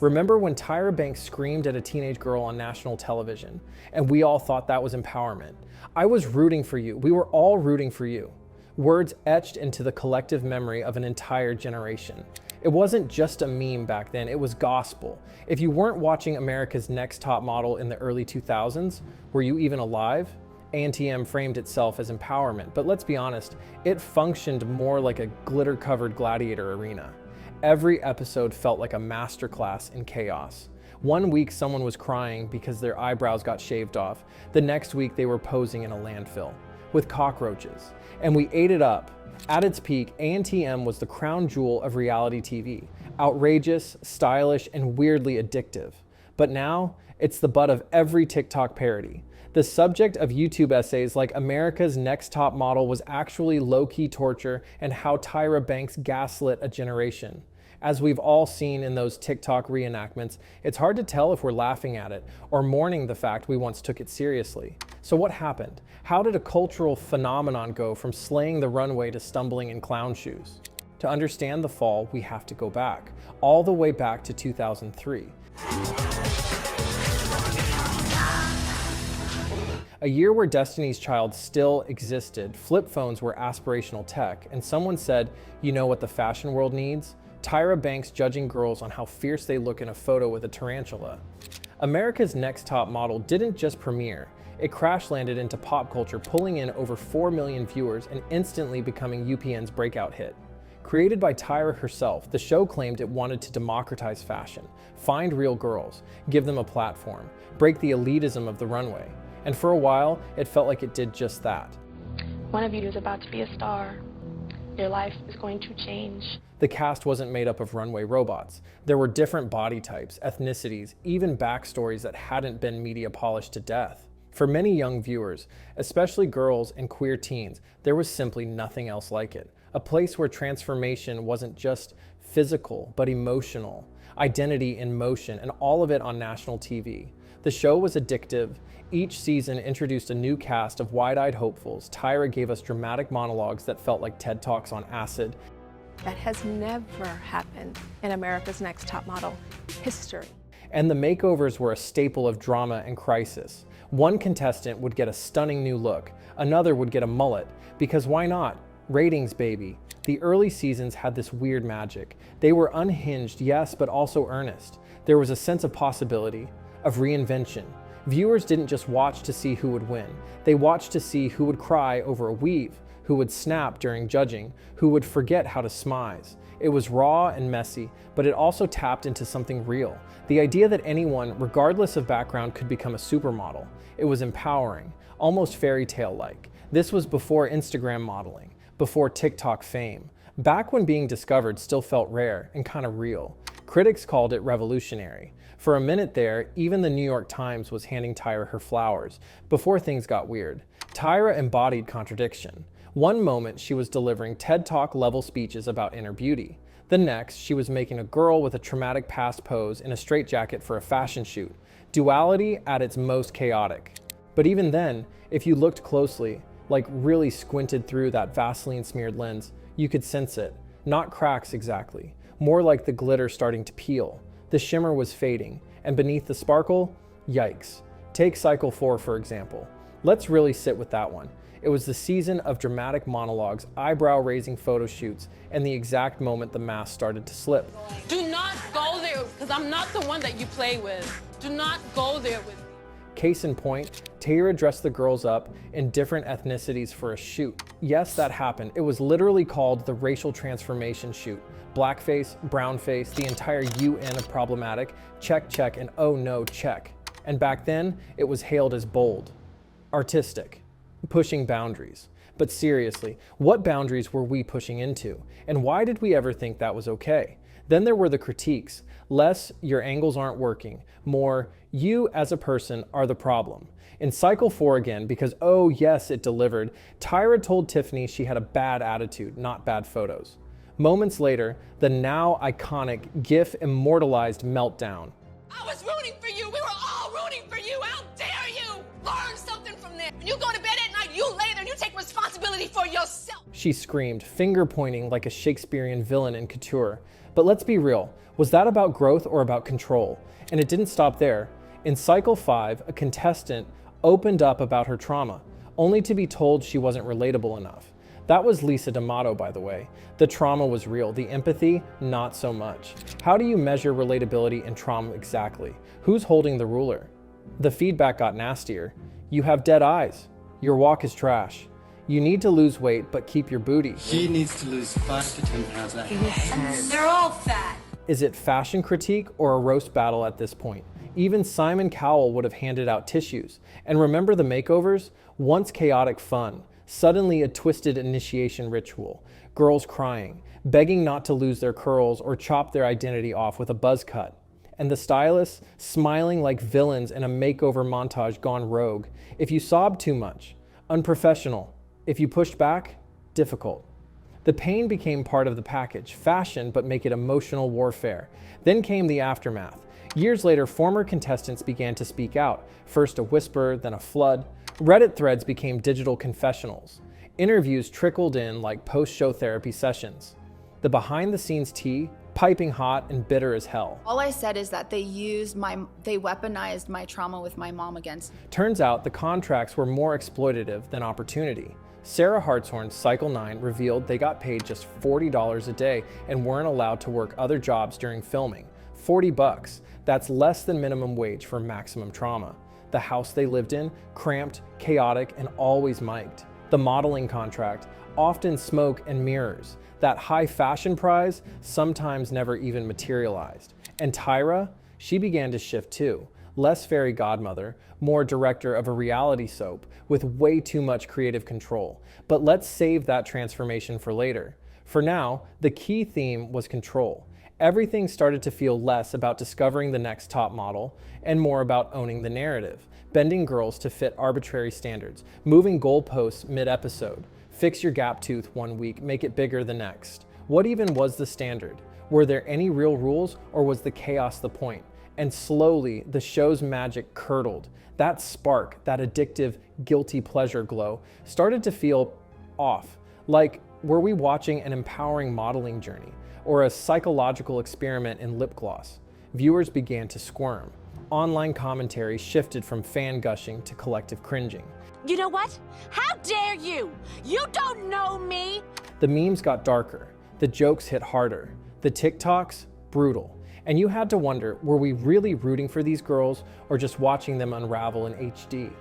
Remember when Tyra Banks screamed at a teenage girl on national television, and we all thought that was empowerment? I was rooting for you. We were all rooting for you. Words etched into the collective memory of an entire generation. It wasn't just a meme back then, it was gospel. If you weren't watching America's Next Top Model in the early 2000s, were you even alive? ANTM framed itself as empowerment, but let's be honest, it functioned more like a glitter-covered gladiator arena. Every episode felt like a masterclass in chaos. One week someone was crying because their eyebrows got shaved off. The next week they were posing in a landfill with cockroaches. And we ate it up. At its peak, ANTM was the crown jewel of reality TV. Outrageous, stylish, and weirdly addictive. But now, it's the butt of every TikTok parody. The subject of YouTube essays like America's Next Top Model was actually low-key torture and how Tyra Banks gaslit a generation. As we've all seen in those TikTok reenactments, it's hard to tell if we're laughing at it or mourning the fact we once took it seriously. So what happened? How did a cultural phenomenon go from slaying the runway to stumbling in clown shoes? To understand the fall, we have to go back, all the way back to 2003. A year where Destiny's Child still existed, flip phones were aspirational tech, and someone said, you know what the fashion world needs? Tyra Banks judging girls on how fierce they look in a photo with a tarantula. America's Next Top Model didn't just premiere, it crash-landed into pop culture, pulling in over 4 million viewers and instantly becoming UPN's breakout hit. Created by Tyra herself, the show claimed it wanted to democratize fashion, find real girls, give them a platform, break the elitism of the runway. And for a while, it felt like it did just that. One of you is about to be a star. Your life is going to change. The cast wasn't made up of runway robots. There were different body types, ethnicities, even backstories that hadn't been media polished to death. For many young viewers, especially girls and queer teens, there was simply nothing else like it. A place where transformation wasn't just physical, but emotional, identity in motion, and all of it on national TV. The show was addictive. Each season introduced a new cast of wide-eyed hopefuls. Tyra gave us dramatic monologues that felt like TED Talks on acid. That has never happened in America's Next Top Model history. And the makeovers were a staple of drama and crisis. One contestant would get a stunning new look. Another would get a mullet. Because why not? Ratings, baby. The early seasons had this weird magic. They were unhinged, yes, but also earnest. There was a sense of possibility, of reinvention. Viewers didn't just watch to see who would win. They watched to see who would cry over a weave, who would snap during judging, who would forget how to smize. It was raw and messy, but it also tapped into something real. The idea that anyone, regardless of background, could become a supermodel. It was empowering, almost fairy tale-like. This was before Instagram modeling, before TikTok fame, back when being discovered still felt rare and kind of real. Critics called it revolutionary. For a minute there, even the New York Times was handing Tyra her flowers, before things got weird. Tyra embodied contradiction. One moment she was delivering TED Talk level speeches about inner beauty. The next, she was making a girl with a traumatic past pose in a straitjacket for a fashion shoot. Duality at its most chaotic. But even then, if you looked closely, like really squinted through that Vaseline-smeared lens, you could sense it. Not cracks exactly, more like the glitter starting to peel. The shimmer was fading, and beneath the sparkle, yikes. Take Cycle 4, for example. Let's really sit with that one. It was the season of dramatic monologues, eyebrow-raising photo shoots, and the exact moment the mask started to slip. Do not go there, because I'm not the one that you play with. Do not go there with me. Case in point, Tyra dressed the girls up in different ethnicities for a shoot. Yes, that happened. It was literally called the racial transformation shoot. Blackface, brownface, the entire UN of problematic, check, check, and oh no, check. And back then, it was hailed as bold, artistic, pushing boundaries. But seriously, what boundaries were we pushing into? And why did we ever think that was okay? Then there were the critiques. Less, your angles aren't working. More, you as a person are the problem. In Cycle 4 again, because oh yes, it delivered, Tyra told Tiffany she had a bad attitude, not bad photos. Moments later, the now iconic GIF immortalized meltdown. I was rooting for you. We were all rooting for you. How dare you? Learn something from this. When you go to bed at night, you lay there and you take responsibility responsibility for yourself. She screamed, finger pointing like a Shakespearean villain in Couture. But let's be real, was that about growth or about control? And it didn't stop there. In cycle 5, a contestant opened up about her trauma, only to be told she wasn't relatable enough. That was Lisa D'Amato, by the way. The trauma was real, the empathy, not so much. How do you measure relatability and trauma exactly? Who's holding the ruler? The feedback got nastier. You have dead eyes. Your walk is trash. You need to lose weight, but keep your booty. She needs to lose 5 to 10 pounds a year. They're all fat. Is it fashion critique or a roast battle at this point? Even Simon Cowell would have handed out tissues. And remember the makeovers? Once chaotic fun, suddenly a twisted initiation ritual. Girls crying, begging not to lose their curls or chop their identity off with a buzz cut. And the stylists smiling like villains in a makeover montage gone rogue. If you sobbed too much, unprofessional. If you pushed back, difficult. The pain became part of the package, fashion, but make it emotional warfare. Then came the aftermath. Years later, former contestants began to speak out. First a whisper, then a flood. Reddit threads became digital confessionals. Interviews trickled in like post-show therapy sessions. The behind-the-scenes tea, piping hot and bitter as hell. All I said is that they weaponized my trauma with my mom against me. Turns out the contracts were more exploitative than opportunity. Sarah Hartshorn's Cycle 9 revealed they got paid just $40 a day and weren't allowed to work other jobs during filming. $40. That's less than minimum wage for maximum trauma. The house they lived in, cramped, chaotic, and always mic'd. The modeling contract, often smoke and mirrors. That high fashion prize sometimes never even materialized. And Tyra, she began to shift too. Less fairy godmother, more director of a reality soap with way too much creative control. But let's save that transformation for later. For now, the key theme was control. Everything started to feel less about discovering the next top model and more about owning the narrative, bending girls to fit arbitrary standards, moving goalposts mid-episode. Fix your gap tooth one week, make it bigger the next. What even was the standard? Were there any real rules, or was the chaos the point? And slowly, the show's magic curdled. That spark, that addictive, guilty pleasure glow, started to feel off. Like, were we watching an empowering modeling journey, or a psychological experiment in lip gloss? Viewers began to squirm. Online commentary shifted from fan gushing to collective cringing. You know what? How dare you? You don't know me! The memes got darker. The jokes hit harder. The TikToks, brutal. And you had to wonder, were we really rooting for these girls or just watching them unravel in HD?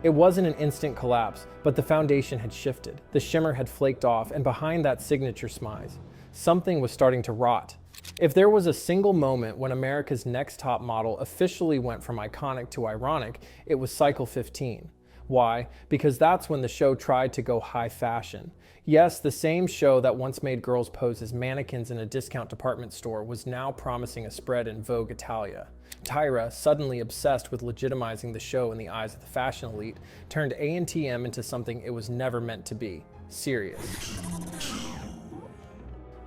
It wasn't an instant collapse, but the foundation had shifted. The shimmer had flaked off, and behind that signature Smize, something was starting to rot. If there was a single moment when America's Next Top Model officially went from iconic to ironic, it was Cycle 15. Why? Because that's when the show tried to go high fashion. Yes, the same show that once made girls pose as mannequins in a discount department store was now promising a spread in Vogue Italia. Tyra, suddenly obsessed with legitimizing the show in the eyes of the fashion elite, turned ANTM into something it was never meant to be: serious.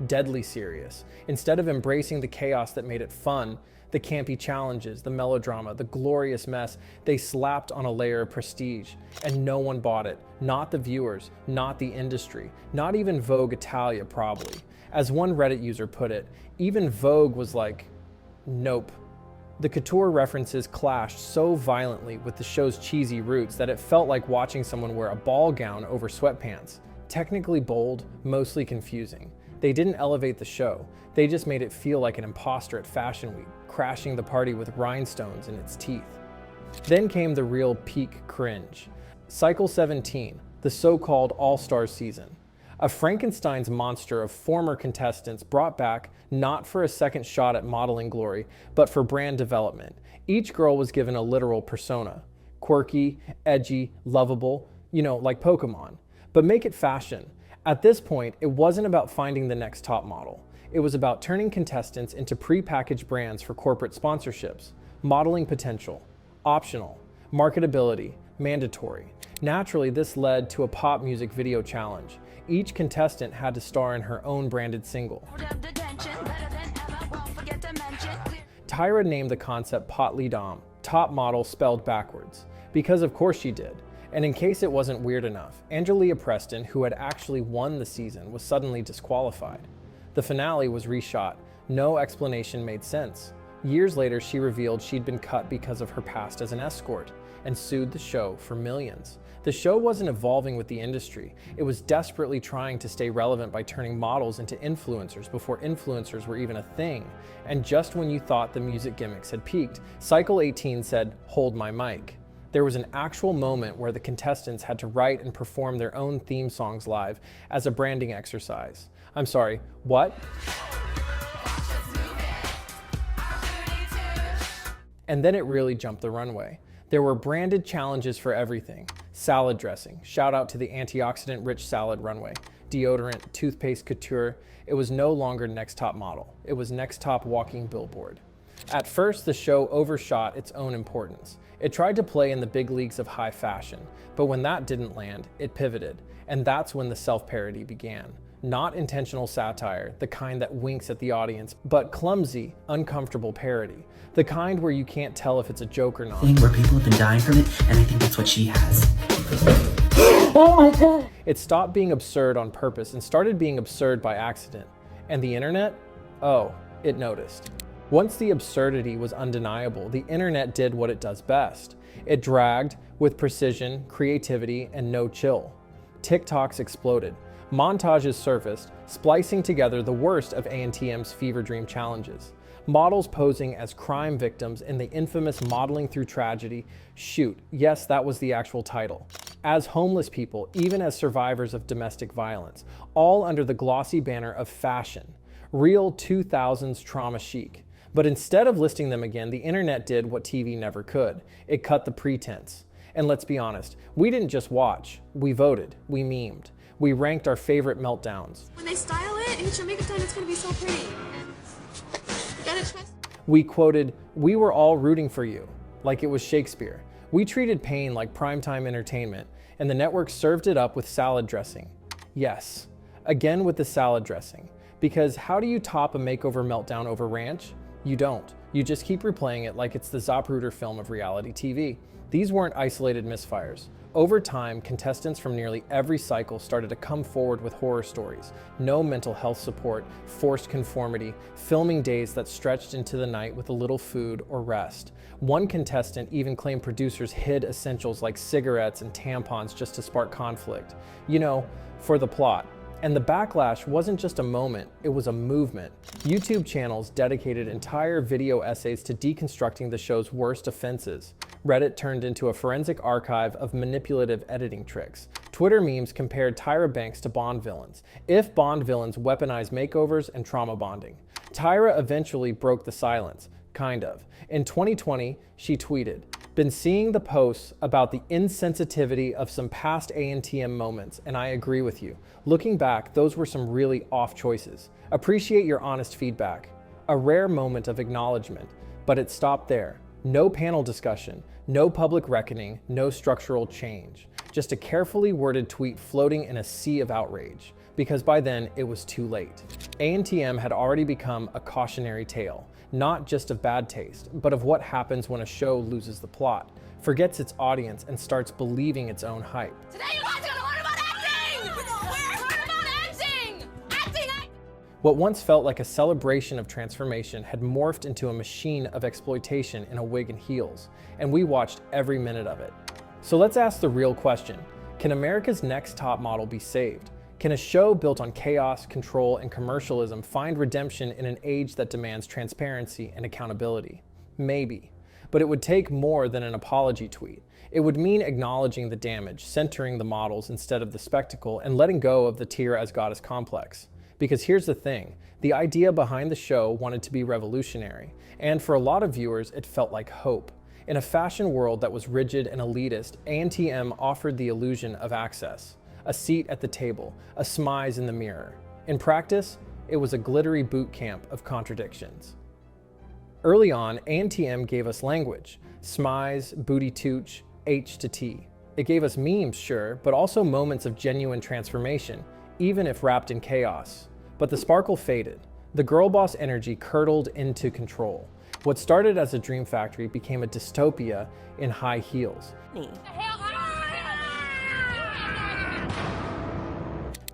Deadly serious. Instead of embracing the chaos that made it fun, the campy challenges, the melodrama, the glorious mess, they slapped on a layer of prestige, and no one bought it. Not the viewers, not the industry, not even Vogue Italia probably. As one Reddit user put it, even Vogue was like, nope. The couture references clashed so violently with the show's cheesy roots that it felt like watching someone wear a ball gown over sweatpants. Technically bold, mostly confusing. They didn't elevate the show, they just made it feel like an imposter at Fashion Week, crashing the party with rhinestones in its teeth. Then came the real peak cringe. Cycle 17, the so-called All-Star season. A Frankenstein's monster of former contestants brought back not for a second shot at modeling glory, but for brand development. Each girl was given a literal persona. Quirky, edgy, lovable, like Pokemon. But make it fashion. At this point, it wasn't about finding the next top model. It was about turning contestants into pre-packaged brands for corporate sponsorships. Modeling potential, optional. Marketability, mandatory. Naturally, this led to a pop music video challenge. Each contestant had to star in her own branded single. Tyra named the concept Pot Lee Dom, top model spelled backwards. Because of course she did. And in case it wasn't weird enough, Angelia Preston, who had actually won the season, was suddenly disqualified. The finale was reshot. No explanation made sense. Years later, she revealed she'd been cut because of her past as an escort and sued the show for millions. The show wasn't evolving with the industry. It was desperately trying to stay relevant by turning models into influencers before influencers were even a thing. And just when you thought the music gimmicks had peaked, Cycle 18 said, "Hold my mic." There was an actual moment where the contestants had to write and perform their own theme songs live as a branding exercise. I'm sorry, what? And then it really jumped the runway. There were branded challenges for everything. Salad dressing, shout out to the antioxidant-rich salad runway. Deodorant, toothpaste couture. It was no longer Next Top Model. It was Next Top Walking Billboard. At first, the show overshot its own importance. It tried to play in the big leagues of high fashion, but when that didn't land, it pivoted. And that's when the self-parody began. Not intentional satire, the kind that winks at the audience, but clumsy, uncomfortable parody. The kind where you can't tell if it's a joke or not. Where people have been dying from it, and I think that's what she has. Oh my God! It stopped being absurd on purpose and started being absurd by accident. And the internet? Oh, it noticed. Once the absurdity was undeniable, the internet did what it does best. It dragged with precision, creativity, and no chill. TikToks exploded. Montages surfaced, splicing together the worst of ANTM's fever dream challenges. Models posing as crime victims in the infamous Modeling Through Tragedy. Shoot, yes, that was the actual title. As homeless people, even as survivors of domestic violence, all under the glossy banner of fashion. Real 2000s trauma chic. But instead of listing them again, the internet did what TV never could. It cut the pretense. And let's be honest, we didn't just watch, we voted, we memed. We ranked our favorite meltdowns. When they style it, it's your makeup time, it's gonna be so pretty. You gotta trust. We quoted, "We were all rooting for you," like it was Shakespeare. We treated pain like primetime entertainment, and the network served it up with salad dressing. Yes, again with the salad dressing. Because how do you top a makeover meltdown over ranch? You don't. You just keep replaying it like it's the Zapruder film of reality TV. These weren't isolated misfires. Over time, contestants from nearly every cycle started to come forward with horror stories. No mental health support, forced conformity, filming days that stretched into the night with a little food or rest. One contestant even claimed producers hid essentials like cigarettes and tampons just to spark conflict. You know, for the plot. And the backlash wasn't just a moment, it was a movement. YouTube channels dedicated entire video essays to deconstructing the show's worst offenses. Reddit turned into a forensic archive of manipulative editing tricks. Twitter memes compared Tyra Banks to Bond villains, if Bond villains weaponized makeovers and trauma bonding. Tyra eventually broke the silence, kind of. In 2020, she tweeted, "Been seeing the posts about the insensitivity of some past ANTM moments, and I agree with you. Looking back, those were some really off choices. Appreciate your honest feedback." A rare moment of acknowledgement, but it stopped there. No panel discussion, no public reckoning, no structural change. Just a carefully worded tweet floating in a sea of outrage. Because by then, it was too late. ANTM had already become a cautionary tale, not just of bad taste, but of what happens when a show loses the plot, forgets its audience, and starts believing its own hype. Today you guys are gonna learn about acting! Learn about acting! Acting! What once felt like a celebration of transformation had morphed into a machine of exploitation in a wig and heels, and we watched every minute of it. So let's ask the real question. Can America's Next Top Model be saved? Can a show built on chaos, control, and commercialism find redemption in an age that demands transparency and accountability? Maybe. But it would take more than an apology tweet. It would mean acknowledging the damage, centering the models instead of the spectacle, and letting go of the Tyra as goddess complex. Because here's the thing, the idea behind the show wanted to be revolutionary, and for a lot of viewers, it felt like hope. In a fashion world that was rigid and elitist, ANTM offered the illusion of access. A seat at the table, a smize in the mirror. In practice, it was a glittery boot camp of contradictions. Early on, ANTM gave us language, smize, booty tooch, H to T. It gave us memes, sure, but also moments of genuine transformation, even if wrapped in chaos. But the sparkle faded. The girl boss energy curdled into control. What started as a dream factory became a dystopia in high heels.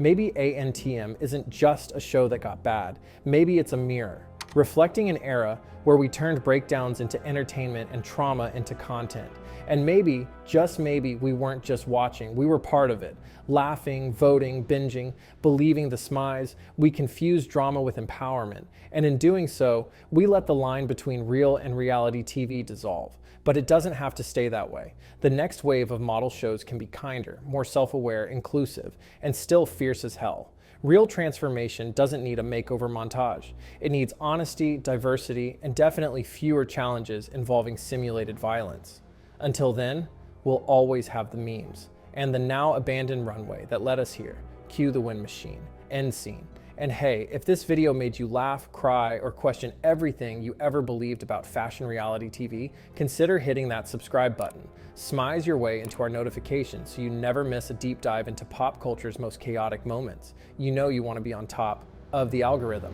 Maybe ANTM isn't just a show that got bad. Maybe it's a mirror, reflecting an era where we turned breakdowns into entertainment and trauma into content. And maybe, just maybe, we weren't just watching, we were part of it. Laughing, voting, binging, believing the Smize, we confused drama with empowerment. And in doing so, we let the line between real and reality TV dissolve. But it doesn't have to stay that way. The next wave of model shows can be kinder, more self-aware, inclusive, and still fierce as hell. Real transformation doesn't need a makeover montage. It needs honesty, diversity, and definitely fewer challenges involving simulated violence. Until then, we'll always have the memes and the now abandoned runway that led us here. Cue the wind machine, end scene. And hey, if this video made you laugh, cry, or question everything you ever believed about fashion reality TV, consider hitting that subscribe button. Smize your way into our notifications so you never miss a deep dive into pop culture's most chaotic moments. You know you want to be on top of the algorithm.